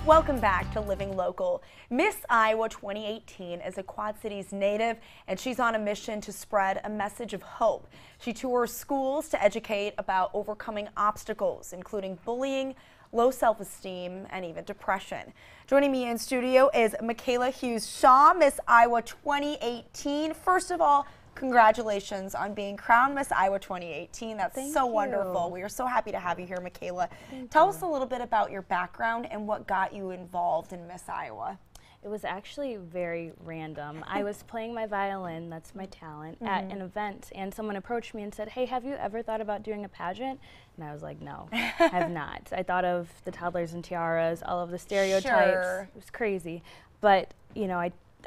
Welcome back to Living Local. Miss Iowa 2018 is a Quad Cities native, and she's on a mission to spread a message of hope. She tours schools to educate about overcoming obstacles, including bullying, low self-esteem, and even depression. Joining me in studio is Mikhayla Hughes-Shaw, Miss Iowa 2018. First of all, congratulations on being crowned Miss Iowa 2018. That's so wonderful. We are so happy to have you here, Mikhayla. Tell us a little bit about your background and what got you involved in Miss Iowa. It was actually very random. I was playing my violin, that's my talent, at an event, and someone approached me and said, "Hey, have you ever thought about doing a pageant?" And I was like, no, I have not. I thought of the toddlers and tiaras, all of the stereotypes. Sure. It was crazy. But, you know,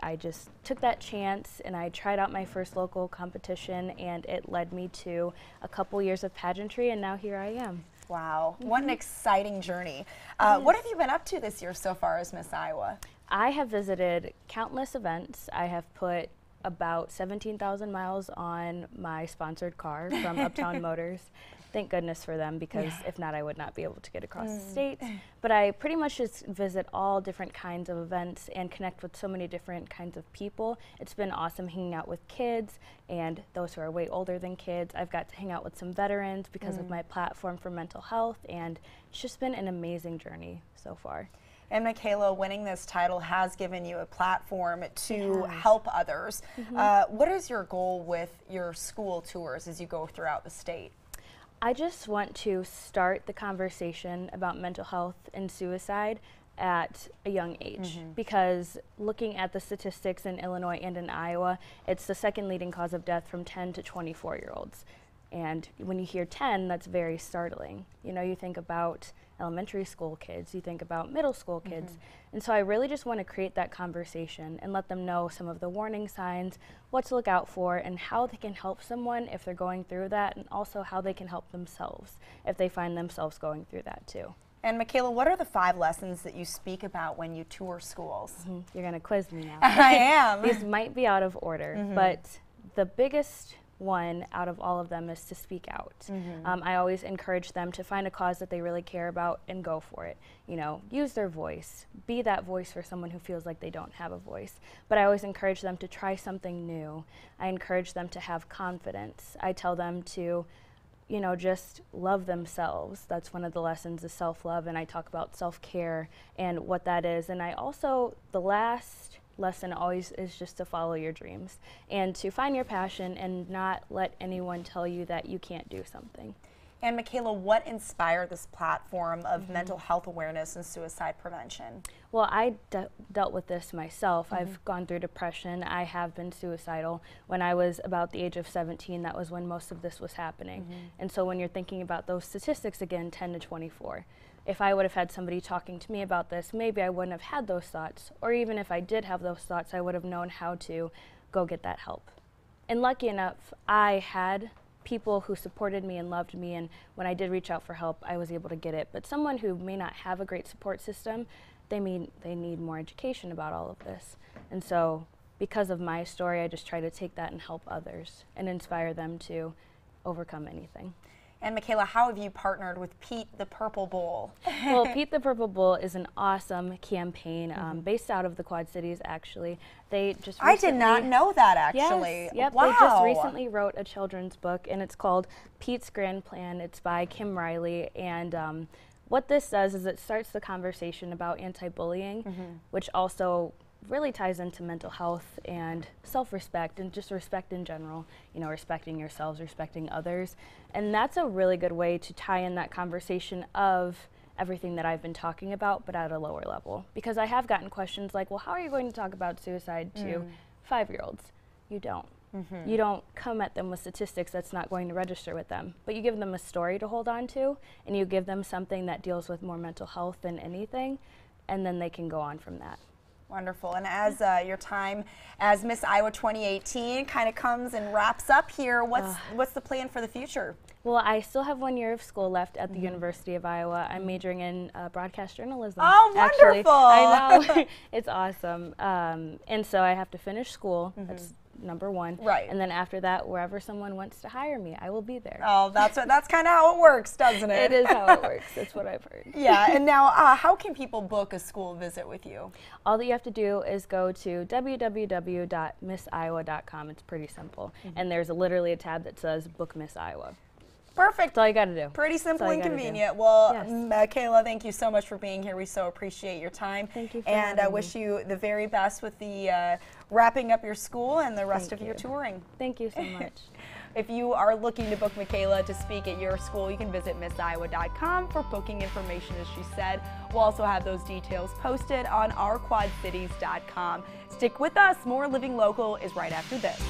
I just took that chance and I tried out my first local competition, and it led me to a couple years of pageantry, and now here I am. Wow, what an exciting journey. What have you been up to this year so far as Miss Iowa? I have visited countless events. I have put about 17,000 miles on my sponsored car from Uptown Motors. Thank goodness for them, because if not, I would not be able to get across the state. But I pretty much just visit all different kinds of events and connect with so many different kinds of people. It's been awesome hanging out with kids and those who are way older than kids. I've got to hang out with some veterans because of my platform for mental health, and it's just been an amazing journey so far. And Mikhayla, winning this title has given you a platform to help others. What is your goal with your school tours as you go throughout the state? I just want to start the conversation about mental health and suicide at a young age, because looking at the statistics in Illinois and in Iowa, it's the second leading cause of death from 10 to 24-year-olds. And when you hear 10, that's very startling. You know, you think about elementary school kids, you think about middle school kids. And so I really just want to create that conversation and let them know some of the warning signs, what to look out for, and how they can help someone if they're going through that, and also how they can help themselves if they find themselves going through that too. And Mikhayla, what are the 5 lessons that you speak about when you tour schools? You're going to quiz me now. I am. These might be out of order, but the biggest one out of all of them is to speak out. I always encourage them to find a cause that they really care about and go for it. You know, use their voice. Be that voice for someone who feels like they don't have a voice. But I always encourage them to try something new. I encourage them to have confidence. I tell them to, you know, just love themselves. That's one of the lessons, is self-love, and I talk about self-care and what that is. And I also, the last lesson always is just to follow your dreams and to find your passion and not let anyone tell you that you can't do something. And Mikhayla, what inspired this platform of mental health awareness and suicide prevention? Well, I dealt with this myself. I've gone through depression. I have been suicidal. When I was about the age of 17, that was when most of this was happening. And so when you're thinking about those statistics again, 10 to 24, if I would have had somebody talking to me about this, maybe I wouldn't have had those thoughts. Or even if I did have those thoughts, I would have known how to go get that help. And lucky enough, I had people who supported me and loved me, and when I did reach out for help, I was able to get it. But someone who may not have a great support system, they need more education about all of this. And so because of my story, I just try to take that and help others and inspire them to overcome anything. And Mikhayla, how have you partnered with Pete the Purple Bull? Well, Pete the Purple Bull is an awesome campaign based out of the Quad Cities, actually. They just I did not know that, actually. Yes, yep, wow. They just recently wrote a children's book, and it's called Pete's Grand Plan. It's by Kim Riley, and what this does is it starts the conversation about anti-bullying, which also really ties into mental health and self-respect and just respect in general, you know, respecting yourselves, respecting others. And that's a really good way to tie in that conversation of everything that I've been talking about, but at a lower level. Because I have gotten questions like, well, how are you going to talk about suicide to 5-year-olds? You don't. You don't come at them with statistics that's not going to register with them, but you give them a story to hold on to, and you give them something that deals with more mental health than anything, and then they can go on from that. Wonderful. And as your time as Miss Iowa 2018 kind of comes and wraps up here, what's the plan for the future? Well, I still have 1 year of school left at the University of Iowa. I'm majoring in broadcast journalism. Oh, wonderful! Actually. I know. It's awesome. And so I have to finish school. That's #1. Right. And then after that, wherever someone wants to hire me, I will be there. Oh, that's kind of how it works, doesn't it? It is how it works. That's what I've heard. Yeah, and now how can people book a school visit with you? All that you have to do is go to www.missiowa.com. It's pretty simple. And there's literally a tab that says Book Miss Iowa. Perfect. That's all you got to do. Pretty simple and convenient. Do. Well, Yes. Mikhayla, thank you so much for being here. We so appreciate your time. Thank you for And I having wish me. you the very best with the wrapping up your school and the rest Thank of your you. touring. Thank you so much. If you are looking to book Mikhayla to speak at your school, you can visit missiowa.com for booking information, as she said. We'll also have those details posted on ourquadcities.com. Stick with us. More Living Local is right after this.